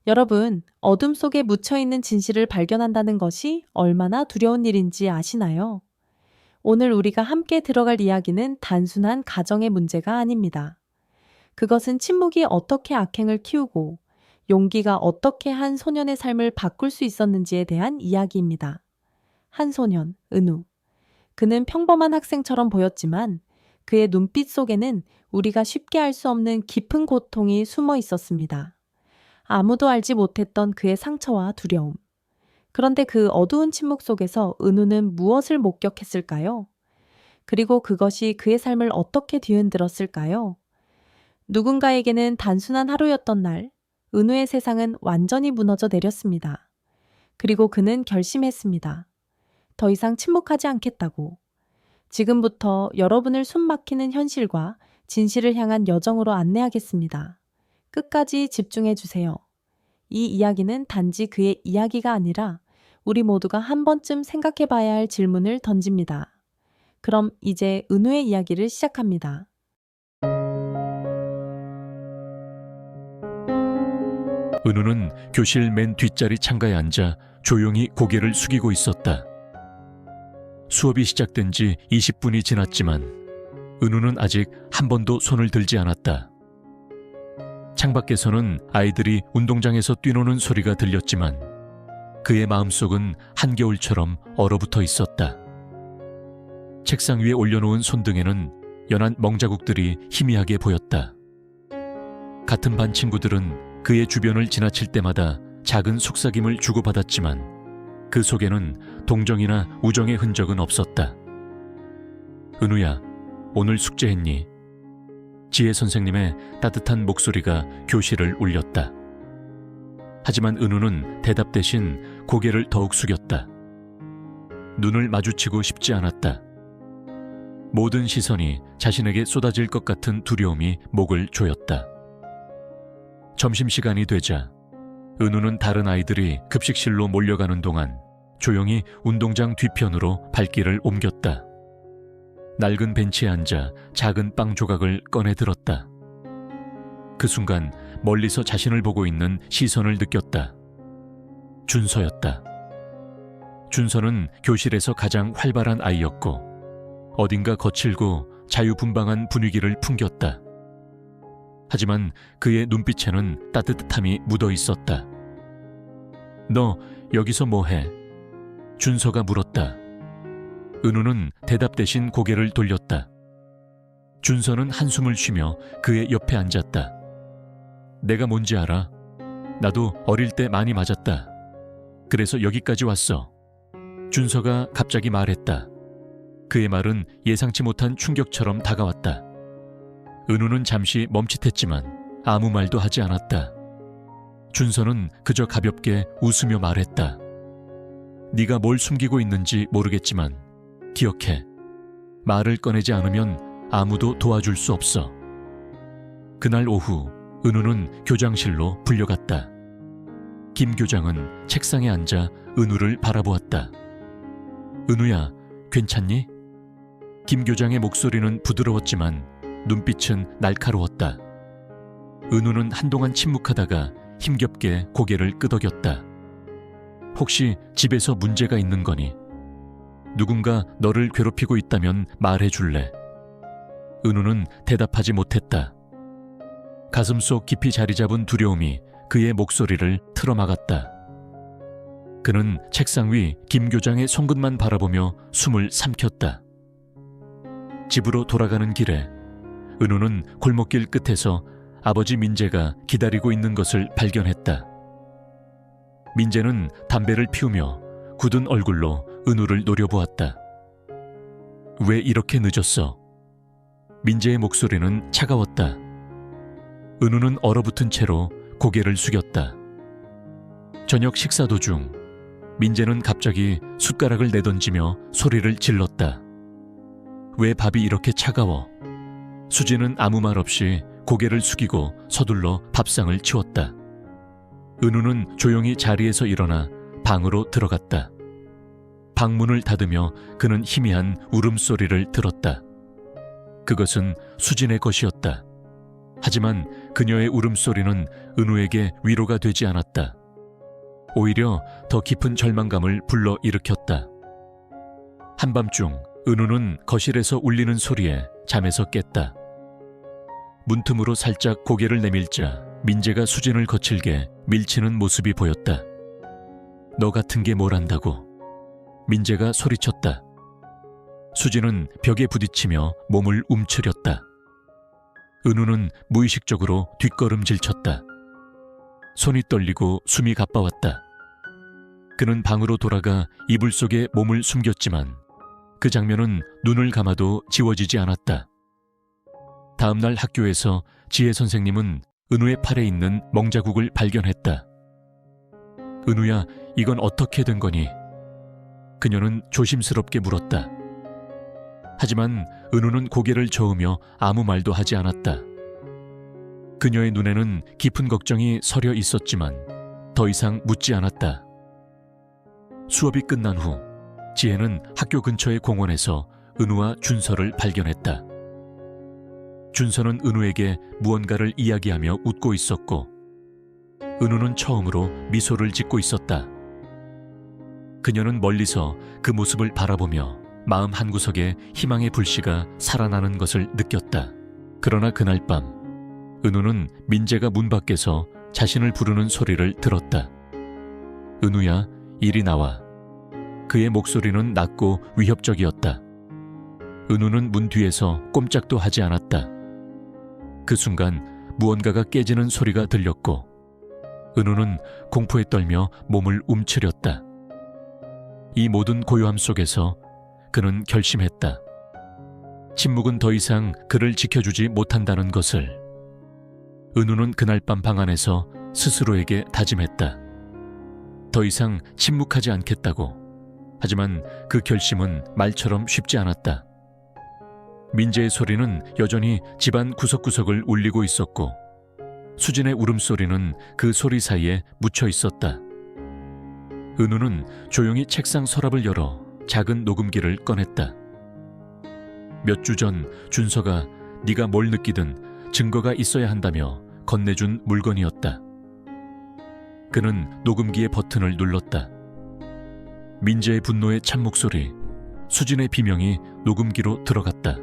여러분, 어둠 속에 묻혀 있는 진실을 발견한다는 것이 얼마나 두려운 일인지 아시나요? 오늘 우리가 함께 들어갈 이야기는 단순한 가정의 문제가 아닙니다. 그것은 침묵이 어떻게 악행을 키우고 용기가 어떻게 한 소년의 삶을 바꿀 수 있었는지에 대한 이야기입니다. 한 소년, 은우. 그는 평범한 학생처럼 보였지만 그의 눈빛 속에는 우리가 쉽게 알 수 없는 깊은 고통이 숨어 있었습니다. 아무도 알지 못했던 그의 상처와 두려움. 그런데 그 어두운 침묵 속에서 은우는 무엇을 목격했을까요? 그리고 그것이 그의 삶을 어떻게 뒤흔들었을까요? 누군가에게는 단순한 하루였던 날, 은우의 세상은 완전히 무너져 내렸습니다. 그리고 그는 결심했습니다. 더 이상 침묵하지 않겠다고. 지금부터 여러분을 숨막히는 현실과 진실을 향한 여정으로 안내하겠습니다. 끝까지 집중해 주세요. 이 이야기는 단지 그의 이야기가 아니라 우리 모두가 한 번쯤 생각해 봐야 할 질문을 던집니다. 그럼 이제 은우의 이야기를 시작합니다. 은우는 교실 맨 뒷자리 창가에 앉아 조용히 고개를 숙이고 있었다. 수업이 시작된 지 20분이 지났지만 은우는 아직 한 번도 손을 들지 않았다. 창밖에서는 아이들이 운동장에서 뛰노는 소리가 들렸지만 그의 마음속은 한겨울처럼 얼어붙어 있었다. 책상 위에 올려놓은 손등에는 연한 멍자국들이 희미하게 보였다. 같은 반 친구들은 그의 주변을 지나칠 때마다 작은 속삭임을 주고받았지만 그 속에는 동정이나 우정의 흔적은 없었다. 은우야, 오늘 숙제했니? 지혜 선생님의 따뜻한 목소리가 교실을 울렸다. 하지만 은우는 대답 대신 고개를 더욱 숙였다. 눈을 마주치고 싶지 않았다. 모든 시선이 자신에게 쏟아질 것 같은 두려움이 목을 조였다. 점심시간이 되자 은우는 다른 아이들이 급식실로 몰려가는 동안 조용히 운동장 뒤편으로 발길을 옮겼다. 낡은 벤치에 앉아 작은 빵 조각을 꺼내 들었다. 그 순간 멀리서 자신을 보고 있는 시선을 느꼈다. 준서였다. 준서는 교실에서 가장 활발한 아이였고 어딘가 거칠고 자유분방한 분위기를 풍겼다. 하지만 그의 눈빛에는 따뜻함이 묻어 있었다. 너 여기서 뭐해? 준서가 물었다. 은우는 대답 대신 고개를 돌렸다. 준서는 한숨을 쉬며 그의 옆에 앉았다. 내가 뭔지 알아? 나도 어릴 때 많이 맞았다. 그래서 여기까지 왔어. 준서가 갑자기 말했다. 그의 말은 예상치 못한 충격처럼 다가왔다. 은우는 잠시 멈칫했지만 아무 말도 하지 않았다. 준서는 그저 가볍게 웃으며 말했다. 네가 뭘 숨기고 있는지 모르겠지만 기억해. 말을 꺼내지 않으면 아무도 도와줄 수 없어. 그날 오후 은우는 교장실로 불려갔다. 김 교장은 책상에 앉아 은우를 바라보았다. 은우야, 괜찮니? 김 교장의 목소리는 부드러웠지만 눈빛은 날카로웠다. 은우는 한동안 침묵하다가 힘겹게 고개를 끄덕였다. 혹시 집에서 문제가 있는 거니? 누군가 너를 괴롭히고 있다면 말해줄래? 은우는 대답하지 못했다. 가슴속 깊이 자리 잡은 두려움이 그의 목소리를 틀어막았다. 그는 책상 위 김 교장의 손끝만 바라보며 숨을 삼켰다. 집으로 돌아가는 길에 은우는 골목길 끝에서 아버지 민재가 기다리고 있는 것을 발견했다. 민재는 담배를 피우며 굳은 얼굴로 은우를 노려보았다. 왜 이렇게 늦었어? 민재의 목소리는 차가웠다. 은우는 얼어붙은 채로 고개를 숙였다. 저녁 식사 도중 민재는 갑자기 숟가락을 내던지며 소리를 질렀다. 왜 밥이 이렇게 차가워? 수지는 아무 말 없이 고개를 숙이고 서둘러 밥상을 치웠다. 은우는 조용히 자리에서 일어나 방으로 들어갔다. 방문을 닫으며 그는 희미한 울음소리를 들었다. 그것은 수진의 것이었다. 하지만 그녀의 울음소리는 은우에게 위로가 되지 않았다. 오히려 더 깊은 절망감을 불러일으켰다. 한밤중 은우는 거실에서 울리는 소리에 잠에서 깼다. 문틈으로 살짝 고개를 내밀자 민재가 수진을 거칠게 밀치는 모습이 보였다. 너 같은 게 뭘 안다고. 민재가 소리쳤다. 수진은 벽에 부딪히며 몸을 움츠렸다. 은우는 무의식적으로 뒷걸음질 쳤다. 손이 떨리고 숨이 가빠왔다. 그는 방으로 돌아가 이불 속에 몸을 숨겼지만 그 장면은 눈을 감아도 지워지지 않았다. 다음 날 학교에서 지혜 선생님은 은우의 팔에 있는 멍자국을 발견했다. 은우야, 이건 어떻게 된 거니? 그녀는 조심스럽게 물었다. 하지만 은우는 고개를 저으며 아무 말도 하지 않았다. 그녀의 눈에는 깊은 걱정이 서려 있었지만 더 이상 묻지 않았다. 수업이 끝난 후 지혜는 학교 근처의 공원에서 은우와 준서를 발견했다. 준서는 은우에게 무언가를 이야기하며 웃고 있었고 은우는 처음으로 미소를 짓고 있었다. 그녀는 멀리서 그 모습을 바라보며 마음 한구석에 희망의 불씨가 살아나는 것을 느꼈다. 그러나 그날 밤 은우는 민재가 문 밖에서 자신을 부르는 소리를 들었다. 은우야, 이리 나와. 그의 목소리는 낮고 위협적이었다. 은우는 문 뒤에서 꼼짝도 하지 않았다. 그 순간 무언가가 깨지는 소리가 들렸고 은우는 공포에 떨며 몸을 움츠렸다. 이 모든 고요함 속에서 그는 결심했다. 침묵은 더 이상 그를 지켜주지 못한다는 것을. 은우는 그날 밤 방 안에서 스스로에게 다짐했다. 더 이상 침묵하지 않겠다고. 하지만 그 결심은 말처럼 쉽지 않았다. 민재의 소리는 여전히 집안 구석구석을 울리고 있었고 수진의 울음소리는 그 소리 사이에 묻혀 있었다. 은우는 조용히 책상 서랍을 열어 작은 녹음기를 꺼냈다. 몇 주 전 준서가 네가 뭘 느끼든 증거가 있어야 한다며 건네준 물건이었다. 그는 녹음기의 버튼을 눌렀다. 민재의 분노의 찬목소리, 수진의 비명이 녹음기로 들어갔다.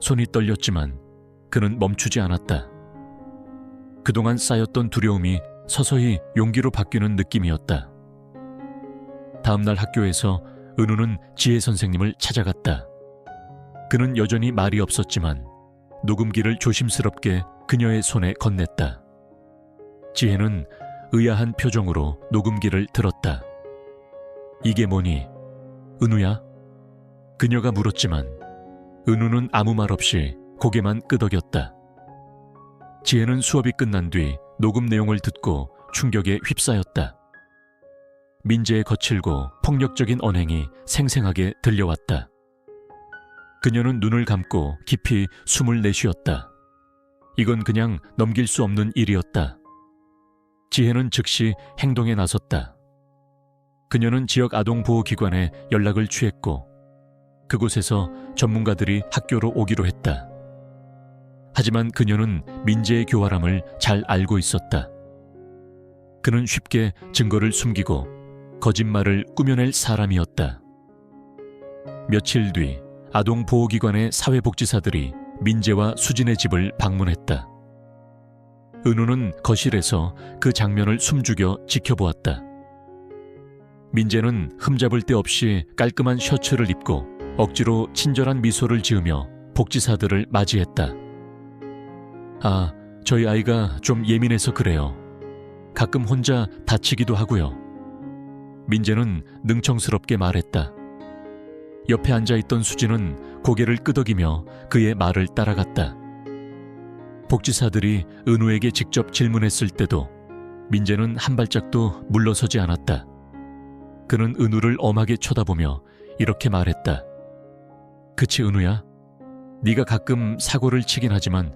손이 떨렸지만 그는 멈추지 않았다. 그동안 쌓였던 두려움이 서서히 용기로 바뀌는 느낌이었다. 다음 날 학교에서 은우는 지혜 선생님을 찾아갔다. 그는 여전히 말이 없었지만 녹음기를 조심스럽게 그녀의 손에 건넸다. 지혜는 의아한 표정으로 녹음기를 들었다. 이게 뭐니? 은우야? 그녀가 물었지만 은우는 아무 말 없이 고개만 끄덕였다. 지혜는 수업이 끝난 뒤 녹음 내용을 듣고 충격에 휩싸였다. 민재의 거칠고 폭력적인 언행이 생생하게 들려왔다. 그녀는 눈을 감고 깊이 숨을 내쉬었다. 이건 그냥 넘길 수 없는 일이었다. 지혜는 즉시 행동에 나섰다. 그녀는 지역 아동보호기관에 연락을 취했고 그곳에서 전문가들이 학교로 오기로 했다. 하지만 그녀는 민재의 교활함을 잘 알고 있었다. 그는 쉽게 증거를 숨기고 거짓말을 꾸며낼 사람이었다. 며칠 뒤 아동보호기관의 사회복지사들이 민재와 수진의 집을 방문했다. 은우는 거실에서 그 장면을 숨죽여 지켜보았다. 민재는 흠잡을 데 없이 깔끔한 셔츠를 입고 억지로 친절한 미소를 지으며 복지사들을 맞이했다. 아, 저희 아이가 좀 예민해서 그래요. 가끔 혼자 다치기도 하고요. 민재는 능청스럽게 말했다. 옆에 앉아있던 수진은 고개를 끄덕이며 그의 말을 따라갔다. 복지사들이 은우에게 직접 질문했을 때도 민재는 한 발짝도 물러서지 않았다. 그는 은우를 엄하게 쳐다보며 이렇게 말했다. 그치 은우야? 네가 가끔 사고를 치긴 하지만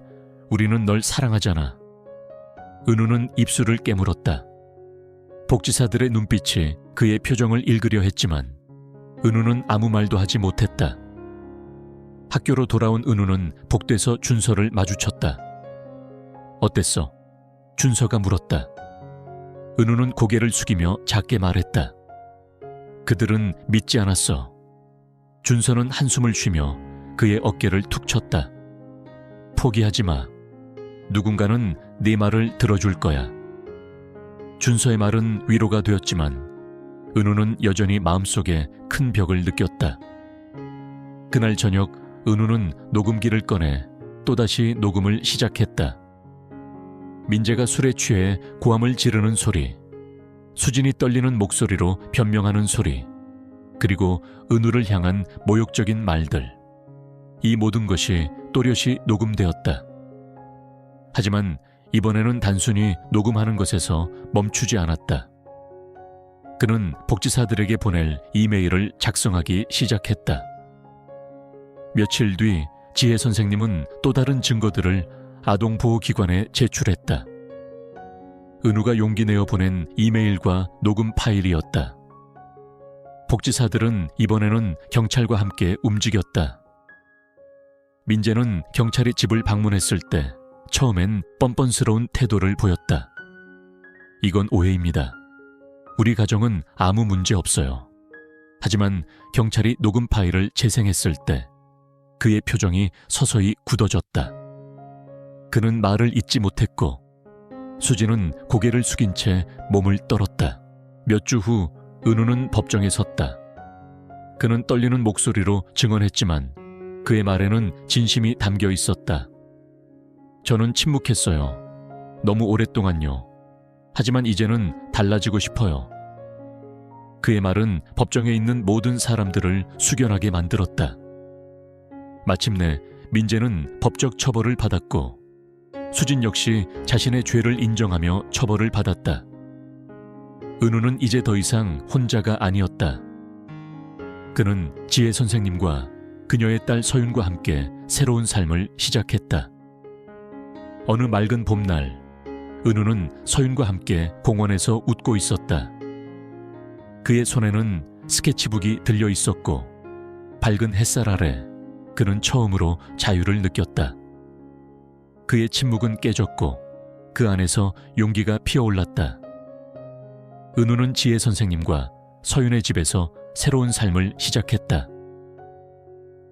우리는 널 사랑하잖아. 은우는 입술을 깨물었다. 복지사들의 눈빛이 그의 표정을 읽으려 했지만 은우는 아무 말도 하지 못했다. 학교로 돌아온 은우는 복도에서 준서를 마주쳤다. 어땠어? 준서가 물었다. 은우는 고개를 숙이며 작게 말했다. 그들은 믿지 않았어. 준서는 한숨을 쉬며 그의 어깨를 툭 쳤다. 포기하지 마. 누군가는 네 말을 들어줄 거야. 준서의 말은 위로가 되었지만 은우는 여전히 마음속에 큰 벽을 느꼈다. 그날 저녁 은우는 녹음기를 꺼내 또다시 녹음을 시작했다. 민재가 술에 취해 고함을 지르는 소리, 수진이 떨리는 목소리로 변명하는 소리, 그리고 은우를 향한 모욕적인 말들. 이 모든 것이 또렷이 녹음되었다. 하지만 이번에는 단순히 녹음하는 것에서 멈추지 않았다. 그는 복지사들에게 보낼 이메일을 작성하기 시작했다. 며칠 뒤 지혜 선생님은 또 다른 증거들을 아동보호기관에 제출했다. 은우가 용기 내어 보낸 이메일과 녹음 파일이었다. 복지사들은 이번에는 경찰과 함께 움직였다. 민재는 경찰이 집을 방문했을 때 처음엔 뻔뻔스러운 태도를 보였다. 이건 오해입니다. 우리 가정은 아무 문제 없어요. 하지만 경찰이 녹음 파일을 재생했을 때 그의 표정이 서서히 굳어졌다. 그는 말을 잇지 못했고 수진은 고개를 숙인 채 몸을 떨었다. 몇 주 후 은우는 법정에 섰다. 그는 떨리는 목소리로 증언했지만 그의 말에는 진심이 담겨 있었다. 저는 침묵했어요. 너무 오랫동안요. 하지만 이제는 달라지고 싶어요. 그의 말은 법정에 있는 모든 사람들을 숙연하게 만들었다. 마침내 민재는 법적 처벌을 받았고 수진 역시 자신의 죄를 인정하며 처벌을 받았다. 은우는 이제 더 이상 혼자가 아니었다. 그는 지혜 선생님과 그녀의 딸 서윤과 함께 새로운 삶을 시작했다. 어느 맑은 봄날, 은우는 서윤과 함께 공원에서 웃고 있었다. 그의 손에는 스케치북이 들려 있었고 밝은 햇살 아래 그는 처음으로 자유를 느꼈다. 그의 침묵은 깨졌고 그 안에서 용기가 피어올랐다. 은우는 지혜 선생님과 서윤의 집에서 새로운 삶을 시작했다.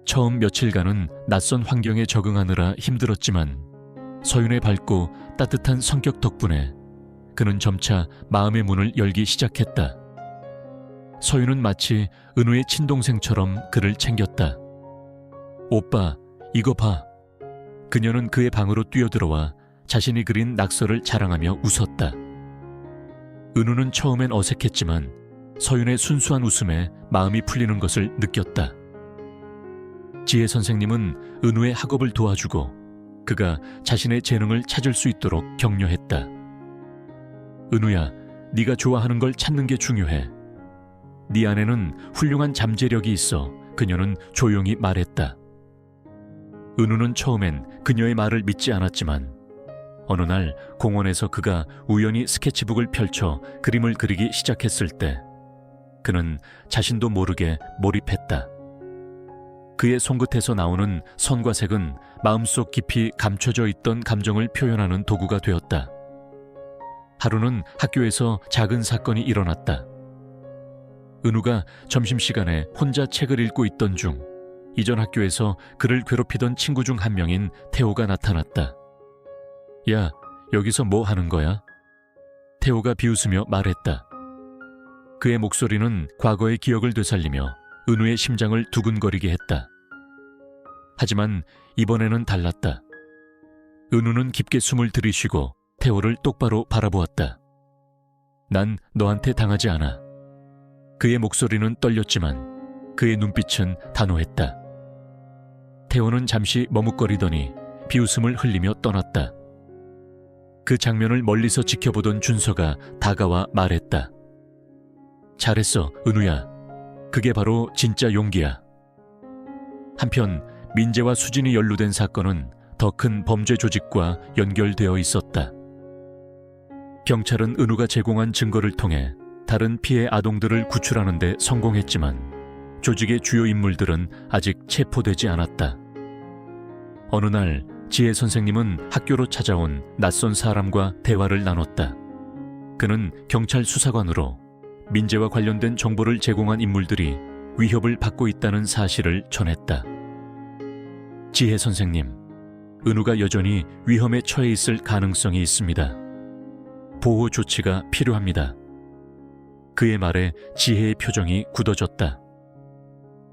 처음 며칠간은 낯선 환경에 적응하느라 힘들었지만 서윤의 밝고 따뜻한 성격 덕분에 그는 점차 마음의 문을 열기 시작했다. 서윤은 마치 은우의 친동생처럼 그를 챙겼다. 오빠, 이거 봐. 그녀는 그의 방으로 뛰어들어와 자신이 그린 낙서를 자랑하며 웃었다. 은우는 처음엔 어색했지만 서윤의 순수한 웃음에 마음이 풀리는 것을 느꼈다. 지혜 선생님은 은우의 학업을 도와주고 그가 자신의 재능을 찾을 수 있도록 격려했다. 은우야, 네가 좋아하는 걸 찾는 게 중요해. 네 안에는 훌륭한 잠재력이 있어. 그녀는 조용히 말했다. 은우는 처음엔 그녀의 말을 믿지 않았지만 어느 날 공원에서 그가 우연히 스케치북을 펼쳐 그림을 그리기 시작했을 때 그는 자신도 모르게 몰입했다. 그의 손끝에서 나오는 선과 색은 마음속 깊이 감춰져 있던 감정을 표현하는 도구가 되었다. 하루는 학교에서 작은 사건이 일어났다. 은우가 점심시간에 혼자 책을 읽고 있던 중 이전 학교에서 그를 괴롭히던 친구 중 한 명인 태호가 나타났다. 야, 여기서 뭐 하는 거야? 태호가 비웃으며 말했다. 그의 목소리는 과거의 기억을 되살리며 은우의 심장을 두근거리게 했다. 하지만 이번에는 달랐다. 은우는 깊게 숨을 들이쉬고 태호를 똑바로 바라보았다. 난 너한테 당하지 않아. 그의 목소리는 떨렸지만 그의 눈빛은 단호했다. 태호는 잠시 머뭇거리더니 비웃음을 흘리며 떠났다. 그 장면을 멀리서 지켜보던 준서가 다가와 말했다. 잘했어, 은우야. 그게 바로 진짜 용기야. 한편 민재와 수진이 연루된 사건은 더 큰 범죄 조직과 연결되어 있었다. 경찰은 은우가 제공한 증거를 통해 다른 피해 아동들을 구출하는 데 성공했지만 조직의 주요 인물들은 아직 체포되지 않았다. 어느 날 지혜 선생님은 학교로 찾아온 낯선 사람과 대화를 나눴다. 그는 경찰 수사관으로 민재와 관련된 정보를 제공한 인물들이 위협을 받고 있다는 사실을 전했다. 지혜 선생님, 은우가 여전히 위험에 처해 있을 가능성이 있습니다. 보호 조치가 필요합니다. 그의 말에 지혜의 표정이 굳어졌다.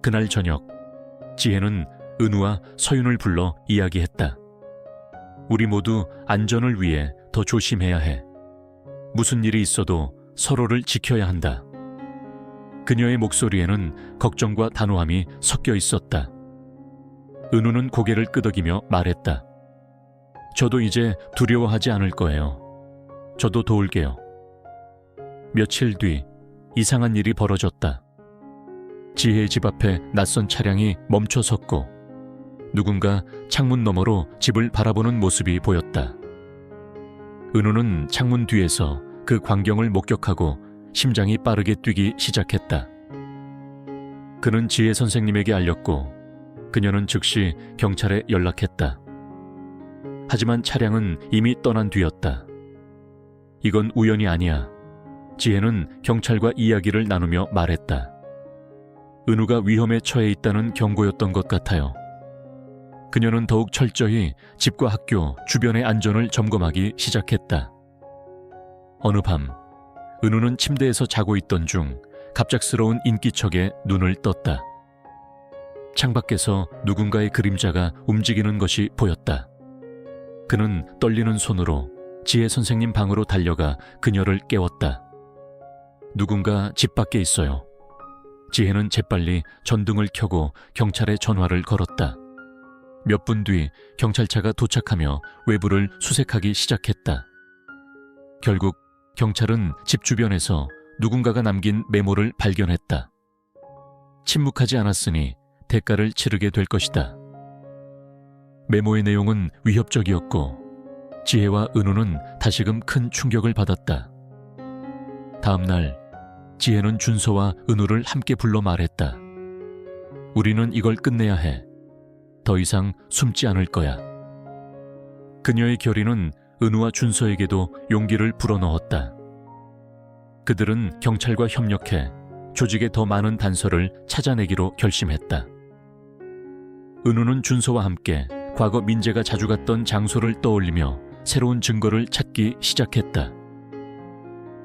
그날 저녁, 지혜는 은우와 서윤을 불러 이야기했다. 우리 모두 안전을 위해 더 조심해야 해. 무슨 일이 있어도 서로를 지켜야 한다. 그녀의 목소리에는 걱정과 단호함이 섞여 있었다. 은우는 고개를 끄덕이며 말했다. 저도 이제 두려워하지 않을 거예요. 저도 도울게요. 며칠 뒤 이상한 일이 벌어졌다. 지혜의 집 앞에 낯선 차량이 멈춰 섰고 누군가 창문 너머로 집을 바라보는 모습이 보였다. 은우는 창문 뒤에서 그 광경을 목격하고 심장이 빠르게 뛰기 시작했다. 그는 지혜 선생님에게 알렸고 그녀는 즉시 경찰에 연락했다. 하지만 차량은 이미 떠난 뒤였다. 이건 우연이 아니야. 지혜는 경찰과 이야기를 나누며 말했다. 은우가 위험에 처해 있다는 경고였던 것 같아요. 그녀는 더욱 철저히 집과 학교 주변의 안전을 점검하기 시작했다. 어느 밤, 은우는 침대에서 자고 있던 중 갑작스러운 인기척에 눈을 떴다. 창밖에서 누군가의 그림자가 움직이는 것이 보였다. 그는 떨리는 손으로 지혜 선생님 방으로 달려가 그녀를 깨웠다. 누군가 집 밖에 있어요. 지혜는 재빨리 전등을 켜고 경찰에 전화를 걸었다. 몇 분 뒤 경찰차가 도착하며 외부를 수색하기 시작했다. 결국 경찰은 집 주변에서 누군가가 남긴 메모를 발견했다. 침묵하지 않았으니 대가를 치르게 될 것이다. 메모의 내용은 위협적이었고 지혜와 은우는 다시금 큰 충격을 받았다. 다음 날 지혜는 준서와 은우를 함께 불러 말했다. 우리는 이걸 끝내야 해. 더 이상 숨지 않을 거야. 그녀의 결의는 은우와 준서에게도 용기를 불어넣었다. 그들은 경찰과 협력해 조직의 더 많은 단서를 찾아내기로 결심했다. 은우는 준서와 함께 과거 민재가 자주 갔던 장소를 떠올리며 새로운 증거를 찾기 시작했다.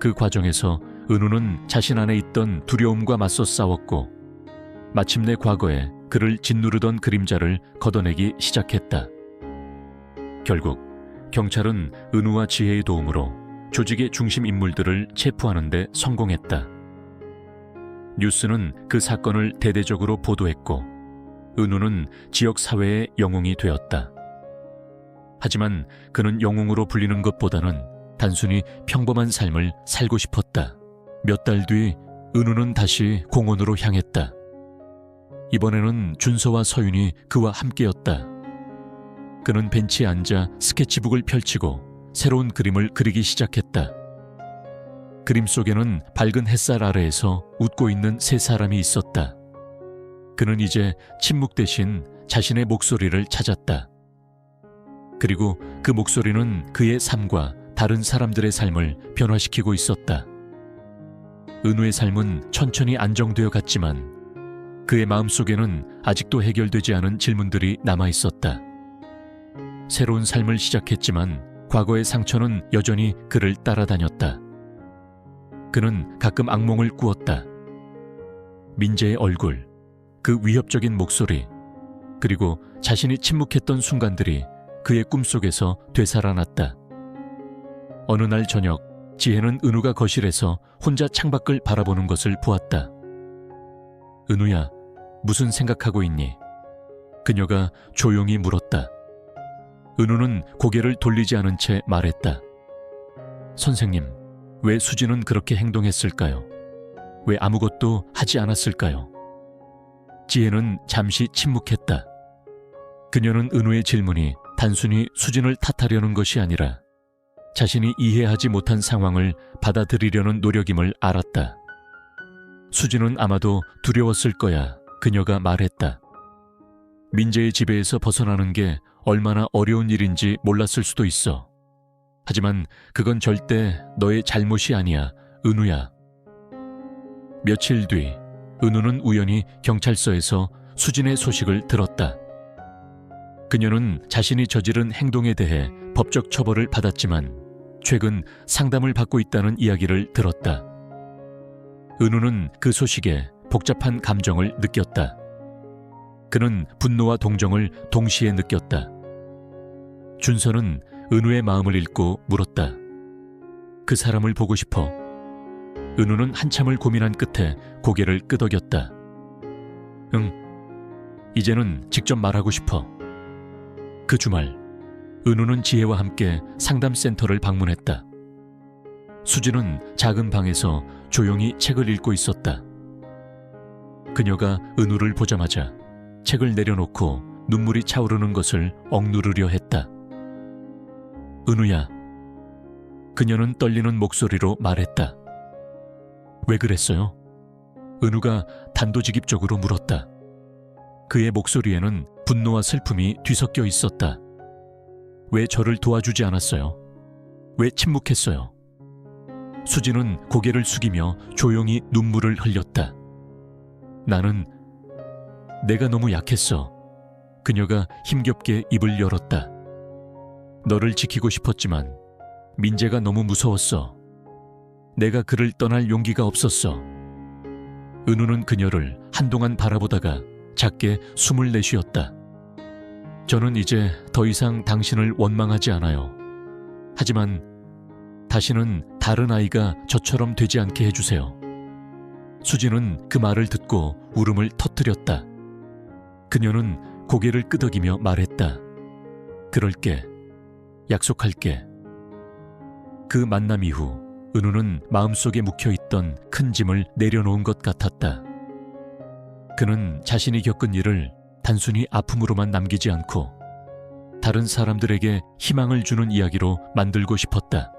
그 과정에서 은우는 자신 안에 있던 두려움과 맞서 싸웠고 마침내 과거에 그를 짓누르던 그림자를 걷어내기 시작했다. 결국 경찰은 은우와 지혜의 도움으로 조직의 중심 인물들을 체포하는 데 성공했다. 뉴스는 그 사건을 대대적으로 보도했고 은우는 지역 사회의 영웅이 되었다. 하지만 그는 영웅으로 불리는 것보다는 단순히 평범한 삶을 살고 싶었다. 몇 달 뒤 은우는 다시 공원으로 향했다. 이번에는 준서와 서윤이 그와 함께였다. 그는 벤치에 앉아 스케치북을 펼치고 새로운 그림을 그리기 시작했다. 그림 속에는 밝은 햇살 아래에서 웃고 있는 세 사람이 있었다. 그는 이제 침묵 대신 자신의 목소리를 찾았다. 그리고 그 목소리는 그의 삶과 다른 사람들의 삶을 변화시키고 있었다. 은우의 삶은 천천히 안정되어 갔지만 그의 마음속에는 아직도 해결되지 않은 질문들이 남아 있었다. 새로운 삶을 시작했지만 과거의 상처는 여전히 그를 따라다녔다. 그는 가끔 악몽을 꾸었다. 민재의 얼굴, 그 위협적인 목소리, 그리고 자신이 침묵했던 순간들이 그의 꿈속에서 되살아났다. 어느 날 저녁, 지혜는 은우가 거실에서 혼자 창밖을 바라보는 것을 보았다. 은우야, 무슨 생각하고 있니? 그녀가 조용히 물었다. 은우는 고개를 돌리지 않은 채 말했다. 선생님, 왜 수진은 그렇게 행동했을까요? 왜 아무것도 하지 않았을까요? 지혜는 잠시 침묵했다. 그녀는 은우의 질문이 단순히 수진을 탓하려는 것이 아니라 자신이 이해하지 못한 상황을 받아들이려는 노력임을 알았다. 수진은 아마도 두려웠을 거야. 그녀가 말했다. 민재의 지배에서 벗어나는 게 얼마나 어려운 일인지 몰랐을 수도 있어. 하지만 그건 절대 너의 잘못이 아니야, 은우야. 며칠 뒤 은우는 우연히 경찰서에서 수진의 소식을 들었다. 그녀는 자신이 저지른 행동에 대해 법적 처벌을 받았지만 최근 상담을 받고 있다는 이야기를 들었다. 은우는 그 소식에 복잡한 감정을 느꼈다. 그는 분노와 동정을 동시에 느꼈다. 준서는 은우의 마음을 읽고 물었다. 그 사람을 보고 싶어. 은우는 한참을 고민한 끝에 고개를 끄덕였다. 응, 이제는 직접 말하고 싶어. 그 주말, 은우는 지혜와 함께 상담센터를 방문했다. 수진은 작은 방에서 조용히 책을 읽고 있었다. 그녀가 은우를 보자마자 책을 내려놓고 눈물이 차오르는 것을 억누르려 했다. 은우야. 그녀는 떨리는 목소리로 말했다. 왜 그랬어요? 은우가 단도직입적으로 물었다. 그의 목소리에는 분노와 슬픔이 뒤섞여 있었다. 왜 저를 도와주지 않았어요? 왜 침묵했어요? 수진은 고개를 숙이며 조용히 눈물을 흘렸다. 나는 내가 너무 약했어. 그녀가 힘겹게 입을 열었다. 너를 지키고 싶었지만 민재가 너무 무서웠어. 내가 그를 떠날 용기가 없었어. 은우는 그녀를 한동안 바라보다가 작게 숨을 내쉬었다. 저는 이제 더 이상 당신을 원망하지 않아요. 하지만 다시는 다른 아이가 저처럼 되지 않게 해주세요. 수진은 그 말을 듣고 울음을 터뜨렸다. 그녀는 고개를 끄덕이며 말했다. 그럴게. 약속할게. 그 만남 이후 은우는 마음속에 묵혀있던 큰 짐을 내려놓은 것 같았다. 그는 자신이 겪은 일을 단순히 아픔으로만 남기지 않고 다른 사람들에게 희망을 주는 이야기로 만들고 싶었다.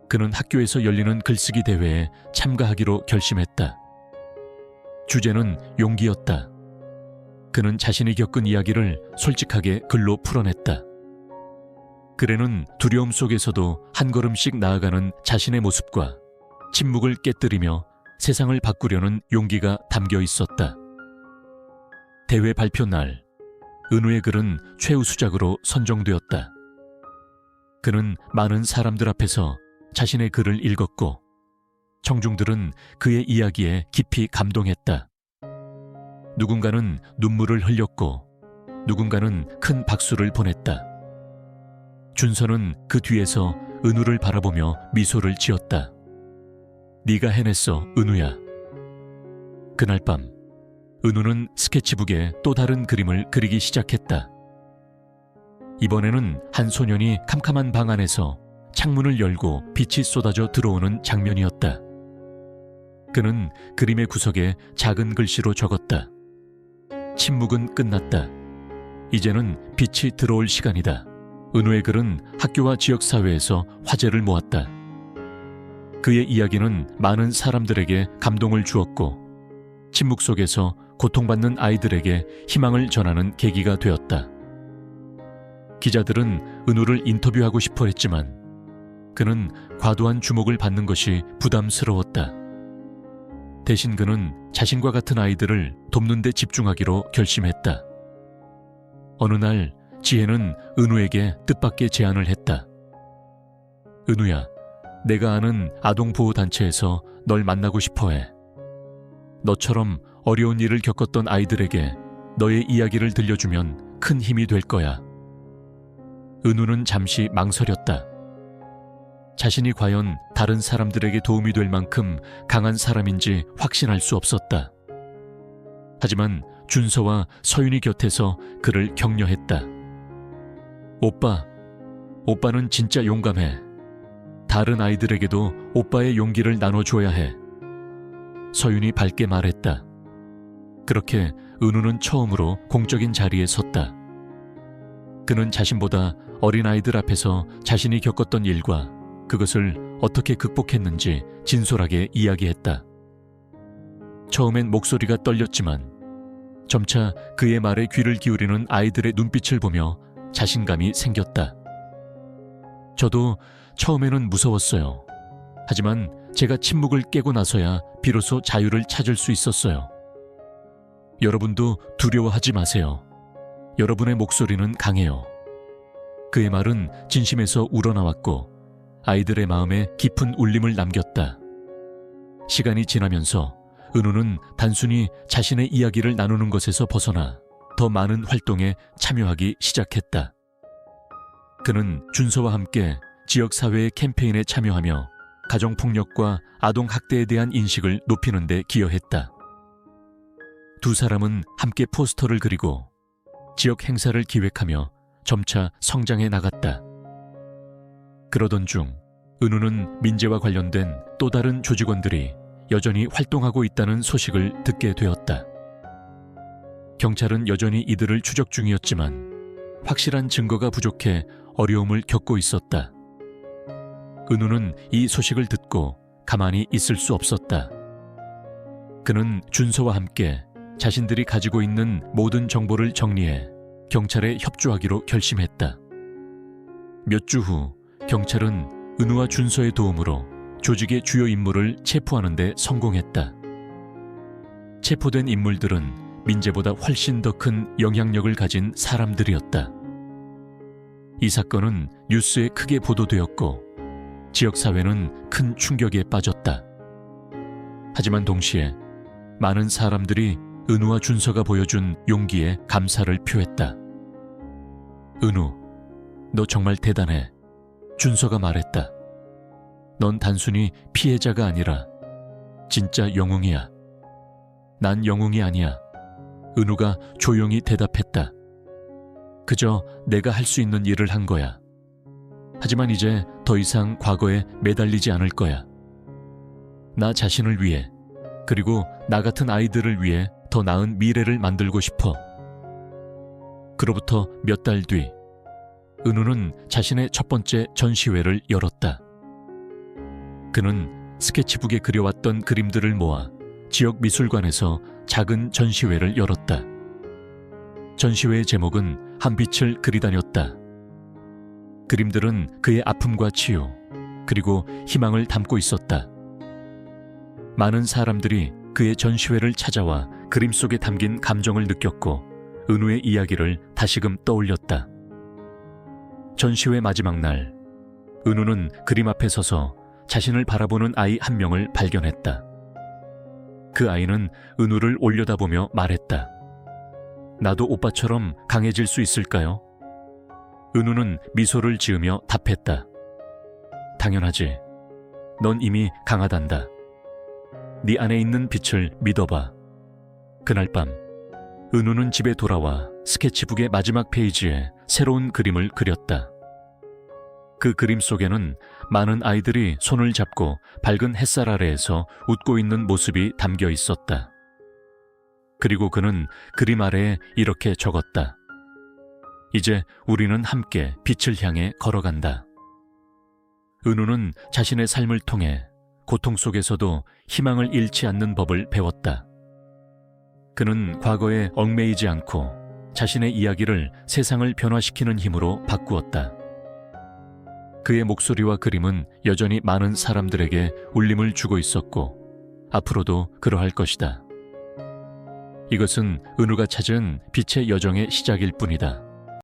그는 학교에서 열리는 글쓰기 대회에 참가하기로 결심했다. 주제는 용기였다. 그는 자신이 겪은 이야기를 솔직하게 글로 풀어냈다. 글에는 두려움 속에서도 한 걸음씩 나아가는 자신의 모습과 침묵을 깨뜨리며 세상을 바꾸려는 용기가 담겨 있었다. 대회 발표 날, 은우의 글은 최우수작으로 선정되었다. 그는 많은 사람들 앞에서 자신의 글을 읽었고 청중들은 그의 이야기에 깊이 감동했다. 누군가는 눈물을 흘렸고 누군가는 큰 박수를 보냈다. 준서는 그 뒤에서 은우를 바라보며 미소를 지었다. 네가 해냈어, 은우야. 그날 밤 은우는 스케치북에 또 다른 그림을 그리기 시작했다. 이번에는 한 소년이 캄캄한 방 안에서 창문을 열고 빛이 쏟아져 들어오는 장면이었다. 그는 그림의 구석에 작은 글씨로 적었다. 침묵은 끝났다. 이제는 빛이 들어올 시간이다. 은우의 글은 학교와 지역사회에서 화제를 모았다. 그의 이야기는 많은 사람들에게 감동을 주었고 침묵 속에서 고통받는 아이들에게 희망을 전하는 계기가 되었다. 기자들은 은우를 인터뷰하고 싶어 했지만 그는 과도한 주목을 받는 것이 부담스러웠다. 대신 그는 자신과 같은 아이들을 돕는 데 집중하기로 결심했다. 어느 날 지혜는 은우에게 뜻밖의 제안을 했다. 은우야, 내가 아는 아동보호단체에서 널 만나고 싶어해. 너처럼 어려운 일을 겪었던 아이들에게 너의 이야기를 들려주면 큰 힘이 될 거야. 은우는 잠시 망설였다. 자신이 과연 다른 사람들에게 도움이 될 만큼 강한 사람인지 확신할 수 없었다. 하지만 준서와 서윤이 곁에서 그를 격려했다. 오빠는 진짜 용감해. 다른 아이들에게도 오빠의 용기를 나눠줘야 해. 서윤이 밝게 말했다. 그렇게 은우는 처음으로 공적인 자리에 섰다. 그는 자신보다 어린 아이들 앞에서 자신이 겪었던 일과 그것을 어떻게 극복했는지 진솔하게 이야기했다. 처음엔 목소리가 떨렸지만 점차 그의 말에 귀를 기울이는 아이들의 눈빛을 보며 자신감이 생겼다. 저도 처음에는 무서웠어요. 하지만 제가 침묵을 깨고 나서야 비로소 자유를 찾을 수 있었어요. 여러분도 두려워하지 마세요. 여러분의 목소리는 강해요. 그의 말은 진심에서 우러나왔고 아이들의 마음에 깊은 울림을 남겼다. 시간이 지나면서 은우는 단순히 자신의 이야기를 나누는 것에서 벗어나 더 많은 활동에 참여하기 시작했다. 그는 준서와 함께 지역사회의 캠페인에 참여하며 가정폭력과 아동학대에 대한 인식을 높이는 데 기여했다. 두 사람은 함께 포스터를 그리고 지역 행사를 기획하며 점차 성장해 나갔다. 그러던 중 은우는 민재와 관련된 또 다른 조직원들이 여전히 활동하고 있다는 소식을 듣게 되었다. 경찰은 여전히 이들을 추적 중이었지만 확실한 증거가 부족해 어려움을 겪고 있었다. 은우는 이 소식을 듣고 가만히 있을 수 없었다. 그는 준서와 함께 자신들이 가지고 있는 모든 정보를 정리해 경찰에 협조하기로 결심했다. 몇 주 후 경찰은 은우와 준서의 도움으로 조직의 주요 인물을 체포하는 데 성공했다. 체포된 인물들은 민재보다 훨씬 더 큰 영향력을 가진 사람들이었다. 이 사건은 뉴스에 크게 보도되었고 지역사회는 큰 충격에 빠졌다. 하지만 동시에 많은 사람들이 은우와 준서가 보여준 용기에 감사를 표했다. 은우, 너 정말 대단해. 준서가 말했다. 넌 단순히 피해자가 아니라 진짜 영웅이야. 난 영웅이 아니야. 은우가 조용히 대답했다. 그저 내가 할 수 있는 일을 한 거야. 하지만 이제 더 이상 과거에 매달리지 않을 거야. 나 자신을 위해, 그리고 나 같은 아이들을 위해 더 나은 미래를 만들고 싶어. 그로부터 몇 달 뒤, 은우는 자신의 첫 번째 전시회를 열었다. 그는 스케치북에 그려왔던 그림들을 모아 지역 미술관에서 작은 전시회를 열었다. 전시회의 제목은 한 빛을 그리다녔다. 그림들은 그의 아픔과 치유, 그리고 희망을 담고 있었다. 많은 사람들이 그의 전시회를 찾아와 그림 속에 담긴 감정을 느꼈고 은우의 이야기를 다시금 떠올렸다. 전시회 마지막 날, 은우는 그림 앞에 서서 자신을 바라보는 아이 한 명을 발견했다. 그 아이는 은우를 올려다보며 말했다. 나도 오빠처럼 강해질 수 있을까요? 은우는 미소를 지으며 답했다. 당연하지. 넌 이미 강하단다. 네 안에 있는 빛을 믿어봐. 그날 밤, 은우는 집에 돌아와 스케치북의 마지막 페이지에 새로운 그림을 그렸다. 그 그림 속에는 많은 아이들이 손을 잡고 밝은 햇살 아래에서 웃고 있는 모습이 담겨 있었다. 그리고 그는 그림 아래에 이렇게 적었다. 이제 우리는 함께 빛을 향해 걸어간다. 은우는 자신의 삶을 통해 고통 속에서도 희망을 잃지 않는 법을 배웠다. 그는 과거에 얽매이지 않고 자신의 이야기를 세상을 변화시키는 힘으로 바꾸었다. 그의 목소리와 그림은 여전히 많은 사람들에게 울림을 주고 있었고 앞으로도 그러할 것이다. 이것은 은우가 찾은 빛의 여정의 시작일 뿐이다.